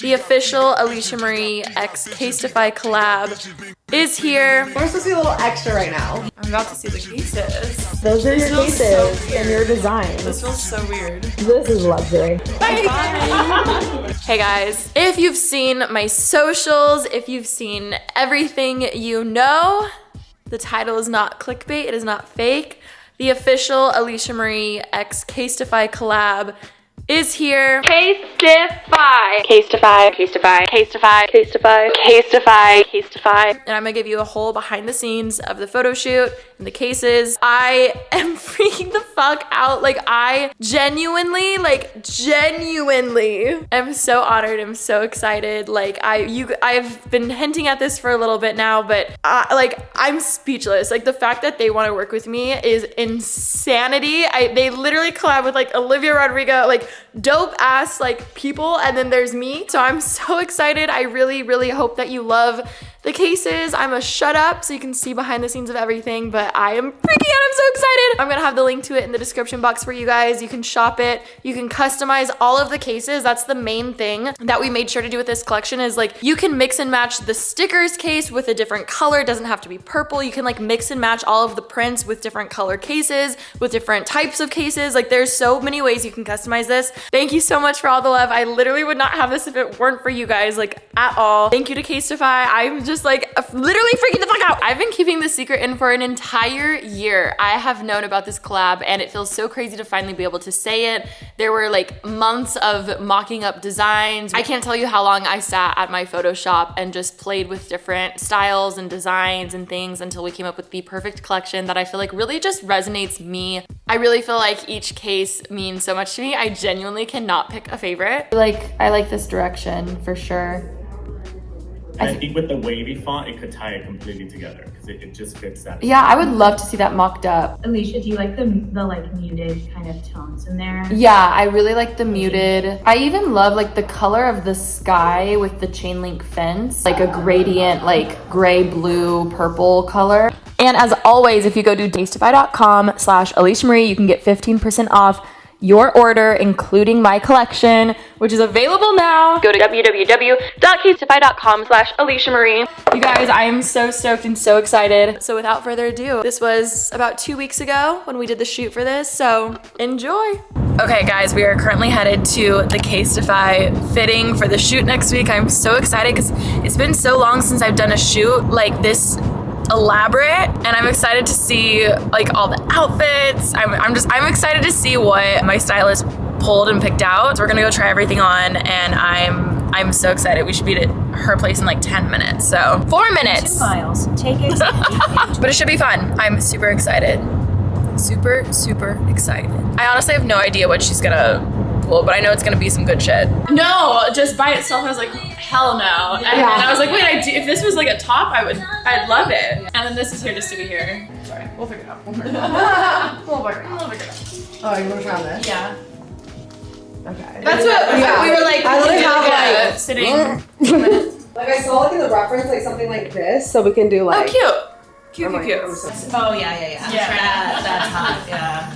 The official Alicia Marie x CASETiFY collab is here. We're supposed to see a little extra right now. I'm about to see the cases. Those are your cases so and your designs. This feels so weird. This is luxury. Bye. Hey guys, if you've seen my socials, if you've seen everything you know, the title is not clickbait, it is not fake. The official Alicia Marie x CASETiFY collab is here. CASETiFY. CASETiFY. CASETiFY. CASETiFY. CASETiFY. CASETiFY. CASETiFY. And I'm gonna give you a whole behind the scenes of the photo shoot and the cases. I am freaking the fuck out. Like I genuinely am so honored. I'm so excited. Like I've been hinting at this for a little bit now, but I'm speechless. Like the fact that they want to work with me is insanity. They literally collab with like Olivia Rodrigo, like dope ass like people, and then there's me. So I'm so excited. I really hope that you love the cases. I'm a shut up so you can see behind the scenes of everything, but I am freaking out. I'm so excited. I'm gonna have the link to it in the description box for you guys. You can shop it. You can customize all of the cases. That's the main thing that we made sure to do with this collection is like you can mix and match the stickers case with a different color. It doesn't have to be purple. You can like mix and match all of the prints with different color cases, with different types of cases. Like there's so many ways you can customize this. Thank you so much for all the love. I literally would not have this if it weren't for you guys, like at all. Thank you to CASETiFY. I'm just like literally freaking the fuck out. I've been keeping this secret in for an entire year. I have known about this collab and it feels so crazy to finally be able to say it. There were like months of mocking up designs. I can't tell you how long I sat at my Photoshop and just played with different styles and designs and things until we came up with the perfect collection that I feel like really just resonates me. I really feel like each case means so much to me. I genuinely cannot pick a favorite. I like this direction for sure. I think with the wavy font, it could tie it completely together because it just fits that. Yeah, I would love to see that mocked up. Alicia, do you like the like muted kind of tones in there? Yeah, I really like the muted. I even love like the color of the sky with the chain link fence, like a gradient, like gray, blue, purple color. And as always, if you go to CASETiFY.com/AlishaMarie, you can get 15% off your order, including my collection, which is available now. Go to www.CASETiFY.com/AlishaMarie. You guys, I am so stoked and so excited. So without further ado, this was about 2 weeks ago when we did the shoot for this, so enjoy. Okay guys, we are currently headed to the CASETiFY fitting for the shoot next week. I'm so excited because it's been so long since I've done a shoot like this elaborate, and I'm excited to see like all the outfits. I'm excited to see what my stylist pulled and picked out. So we're gonna go try everything on, and I'm so excited. We should be at her place in like 10 minutes, so 4 minutes. 2 miles. Take it. But it should be fun. I'm super excited. Super excited. I honestly have no idea what she's gonna pull, but I know it's gonna be some good shit. No, just by itself, I was like, hell no. And then I was like, wait, if this was like a top, I'd love it. And then this is here just to be here. Sorry, we'll figure it out. We'll figure it out. Oh, you want to try on this? Yeah. Okay. That's what we were like. I literally have like sitting. Like I saw like in the reference like something like this, so we can do like. Oh, cute. Cute. Oh yeah. That's hot. Yeah.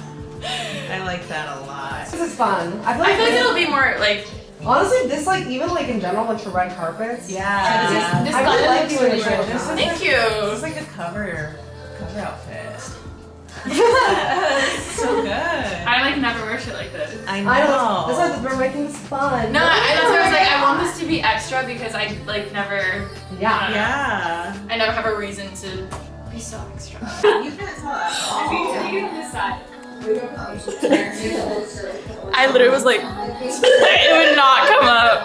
I like that a lot. This is fun. I feel like this, it'll be more like. Honestly, this like even like in general like for red carpets. Yeah. This I really like doing this. Thank you. It's like a cover outfit. So good. I like never wear shit like this. I know. That's why we're making this fun. No, that's why I was like, I want this to be extra because I like never. Yeah. I never have a reason to be so extra. You can't tell us. You decide. I literally was like, it would not come up.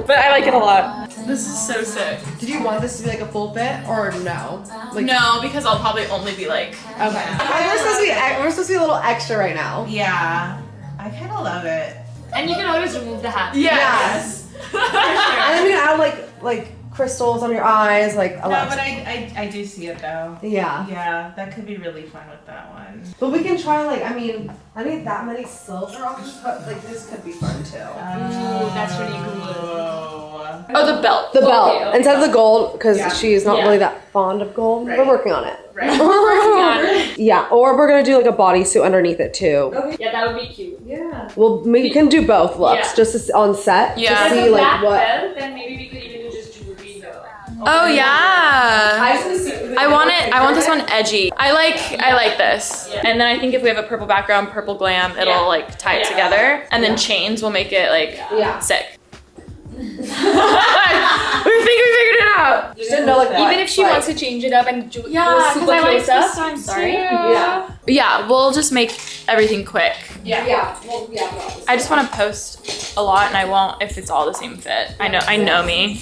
But I like it a lot. This is so sick. Did you want this to be like a full fit or no? Like, no, because I'll probably only be like. Okay. We're supposed to be a little extra right now. Yeah. I kind of love it. And you can always remove the hat. Yes. And then you can add like crystals on your eyes, like. No, but I do see it though. Yeah. Yeah, that could be really fun with that one. But we can try like I need that many silver options, but like this could be fun too. Ooh, that's really cool. Oh, the belt. The belt. Okay. Instead of the gold, because she's not Yeah. really that fond of gold. Right. We're working on it. Right. We're working on it. Yeah, or we're gonna do like a bodysuit underneath it too. Okay. Yeah, that would be cute. Yeah. Well, we can do both looks, Yeah. just on set Yeah. to see like what. Then maybe we could even do just jewelry though. Oh yeah. I want it. I want this one edgy. I like this. Yeah. And then I think if we have a purple background, purple glam, it'll like tie it together. And then chains will make it like sick. We think we figured it out. Just didn't know like what. Even if she wants to change it up and do Yeah, super because I like close up. this time. Sorry. Yeah. Yeah, we'll just make everything quick. Yeah. Well, yeah. I just want to post a lot, and I won't if it's all the same fit. I know me.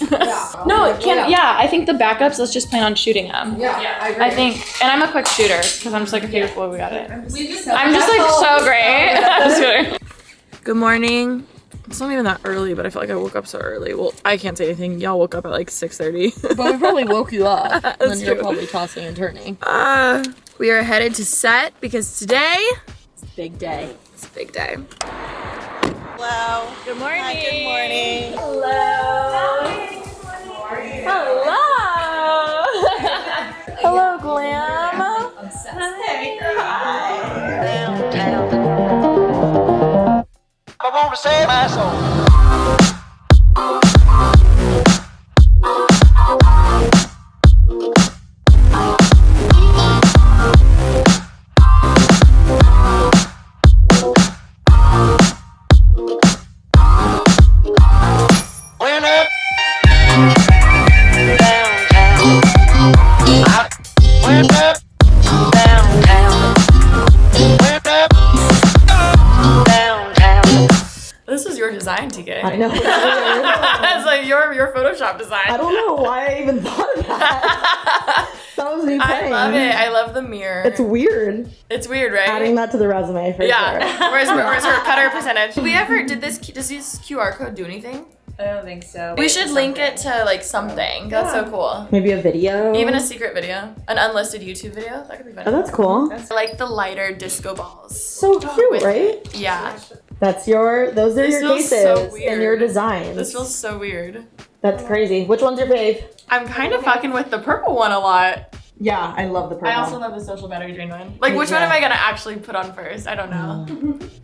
No, it can't. Yeah, I think the backups. Let's just plan on shooting them. Yeah, I agree. I think, and I'm a quick shooter because I'm just like, okay, cool, we got it. I'm just like That's so all. great. Just kidding. Good morning. It's not even that early, but I feel like I woke up so early. Well, I can't say anything. Y'all woke up at like 6:30. But we probably woke you up. That's You're true. probably tossing and turning. We are headed to set because today Big day. is a big day. Hello. Good morning. Hi, good morning. Hello. Hello, Glam. I want to save my soul. When up downtown, I went up downtown, went up downtown. This is your design, TK. I know. It's like your Photoshop design. I don't know why I even thought of that. That was me I playing. love it. I love the mirror. It's weird. It's weird, right? Adding that to the resume for sure. yeah. Where's her cutter percentage? Does this QR code do anything? I don't think so. We should link it to like something. That's so cool. Maybe a video. Even a secret video, an unlisted YouTube video. That could be fun. Oh, that's cool. I like the lighter disco balls. So cute, With- right? Yeah. Those are This your feels cases so weird. and your designs. This feels so weird. That's crazy. Which one's your fave? I'm kind of fucking with the purple one a lot. Yeah, I love the purple. I also love the social battery drain one. Like, which one am I gonna actually put on first? I don't know.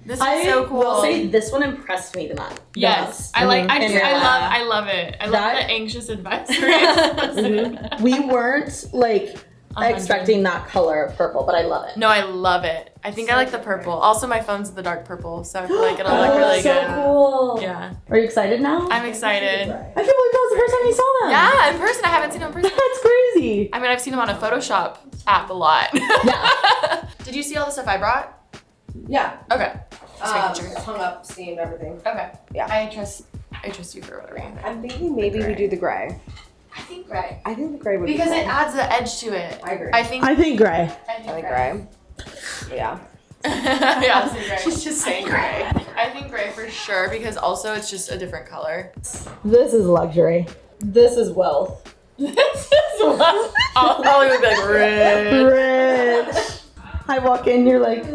This is so cool. will say this one impressed me the most. Yes, I like. I Yeah. love it. I love That- the anxious advisory. We weren't like expecting that color of purple, but I love it. No, I love it. I think I like the purple. Also, my phone's the dark purple, so I feel like it'll look really so good. cool. Yeah, Are you excited now? I'm excited. I can't believe that was the first time you saw them. Yeah, in person. I haven't seen him in person. That's crazy. I mean, I've seen him on a Photoshop app a lot. Yeah. Did you see all the stuff I brought? Yeah. Okay. Just making sure. Hung up, steamed, everything. Okay. Yeah. I trust you for whatever you think. I'm thinking maybe we do the gray. I think gray. I think the gray would Because be it cool. adds the edge to it. I agree. I think gray. I think gray. Yeah. yeah, she's just saying gray. I think gray for sure because also it's just a different color. This is luxury. This is wealth. This is what I'll probably be like rich. Rich. I walk in, you're like,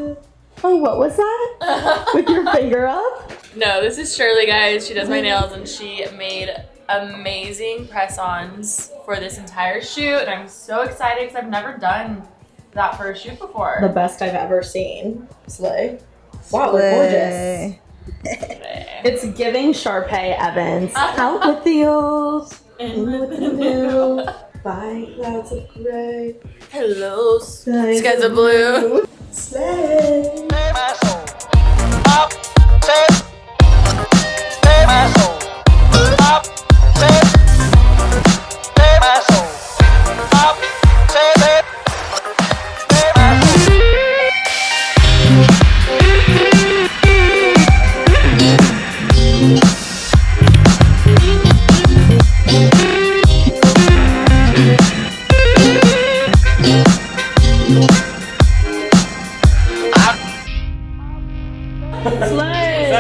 oh, what was that? With your finger up? No, this is Shirley, guys. She does my nails and she made amazing press-ons for this entire shoot, and I'm so excited because I've never done that for a shoot before. The best I've ever seen. Slay. Wow, they're gorgeous. It's giving Sharpay Evans. Out with the old, in with the new. By clouds of gray. Hello, skies of blue. Slay. Save my soul. Up, save my soul. Up, save my soul. Up, save my soul. Slay.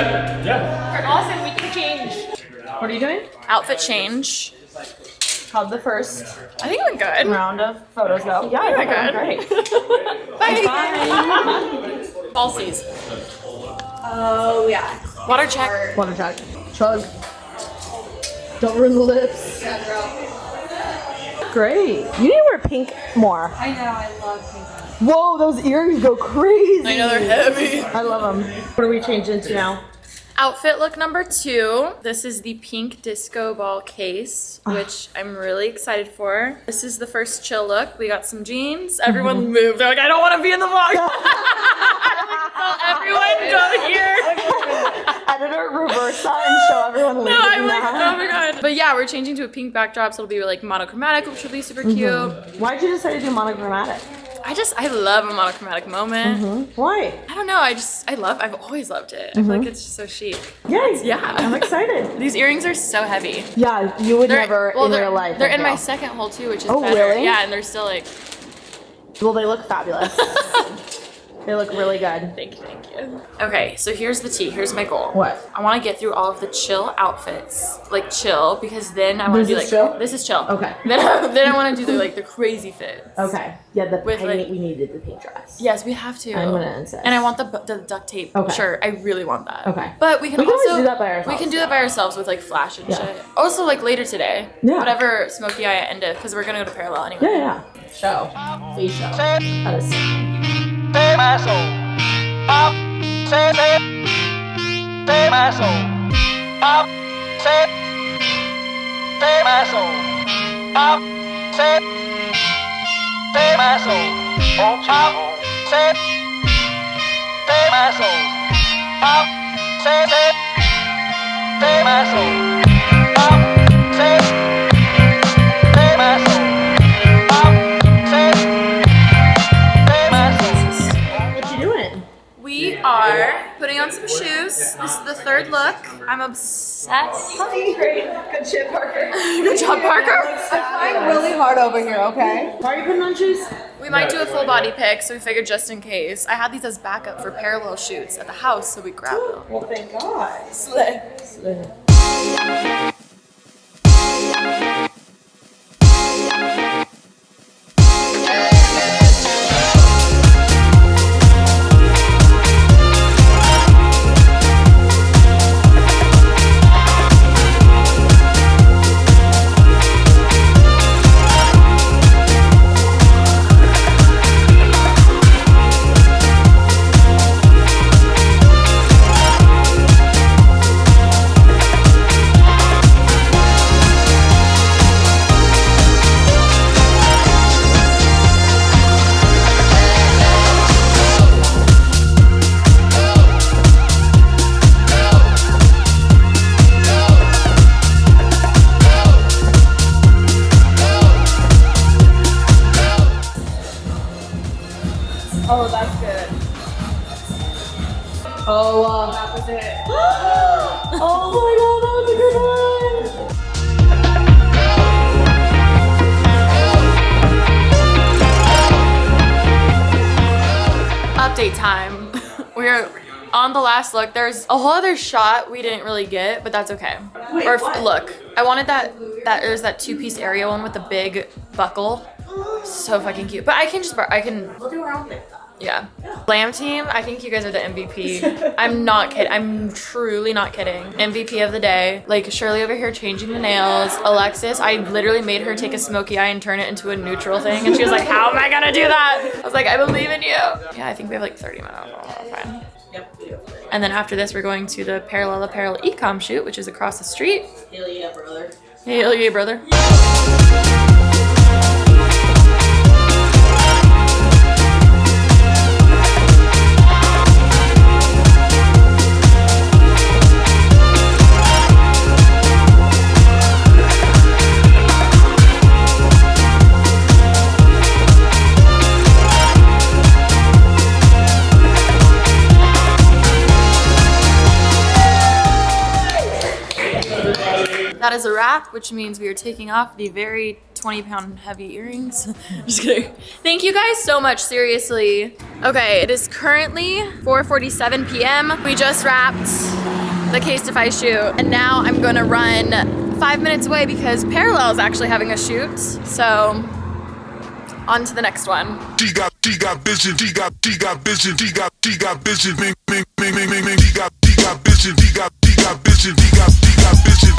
Yeah. Awesome, we can change. What are you doing? Outfit change. How'd the first I think we're good. round of photos go? Yeah, I think good. great. Bye. Falsies. Oh, yeah. Water check. Water check. Chug. Don't ruin the lips. Great. You need to wear pink more. I know, I love pink. Whoa, those earrings go crazy. I know, they're heavy. I love them. What are we changing into now? Outfit look number 2. This is the pink disco ball case, which I'm really excited for. This is the first chill look. We got some jeans. Everyone moved. They're like, I don't want to be in the vlog. Everyone go here. Editor, reverse that and show everyone leaving. No, I'm like, oh my god. But yeah, we're changing to a pink backdrop, so it'll be like monochromatic, which will be super cute. Why'd you decide to do monochromatic? I love a monochromatic moment. Why? I don't know. I've always loved it. I feel like it's just so chic. Yay. Yeah. I'm excited. These earrings are so heavy. Yeah, you would never in they're- real life. They're in my fail. second hole too, which is Oh, better. really? Yeah, and they're still like, Well, they look fabulous. They look really good. thank you. Okay, so here's the tea. Here's my goal. What? I want to get through all of the chill outfits, like chill, because then I want to do This like is chill? this is chill. Okay. Then I want to do the crazy fits. Okay. Yeah, With, like- we needed the pink dress. Yes, we have to. I'm gonna insist. And I want the duct tape Okay. shirt. I really want that. Okay. But we can always also do that by ourselves. We can do that by ourselves with like flash and Yeah. shit. Also like later today. Yeah. Whatever smoky eye I end it, because we're gonna go to Parallel anyway. Yeah. Show. Please show. That is sick. Save my soul. Save my soul. Save my soul. Save my soul. Save my soul. Save my soul. Save my soul. What you doing? We are putting on some shoes. This is the third look. I'm obsessed. Great. Good shit, Parker. Good job, Parker. I'm really hard over here, okay? Why are you putting on shoes? We might do a full body pic, so we figured just in case. I had these as backup for parallel shoots at the house, so we grabbed them. Well, thank God. Slay. Oh, that's good. Oh, That was it. oh my God, that was a good one. Update time. We're on the last look. There's a whole other shot we didn't really get, but that's okay. Look, I wanted there's that 2-piece area one with the big buckle. So fucking cute. But I can We'll do our own thing. yeah. Glam team, I think you guys are the MVP. I'm not kidding. I'm truly not kidding. MVP of the day. Like Shirley over here changing the nails. Alexis, I literally made her take a smoky eye and turn it into a neutral thing. And she was like, how am I gonna do that? I was like, I believe in you. Yeah, I think we have like 30 minutes. Oh, fine. Yep, we do. And then after this, we're going to the Parallel Apparel e-com shoot, which is across the street. Hell yeah, brother. Hell yeah, brother. That is a wrap, which means we are taking off the very 20-pound heavy earrings. Just kidding. Thank you guys so much, seriously. Okay, it is currently 4:47 p.m. We just wrapped the CASETiFY shoot, and now I'm gonna run 5 minutes away because Parallel is actually having a shoot. So, on to the next one. She got vision, she got vision, she got vision, bing, bing, bing, bing, bing, bing, she got vision, she got vision, she got vision.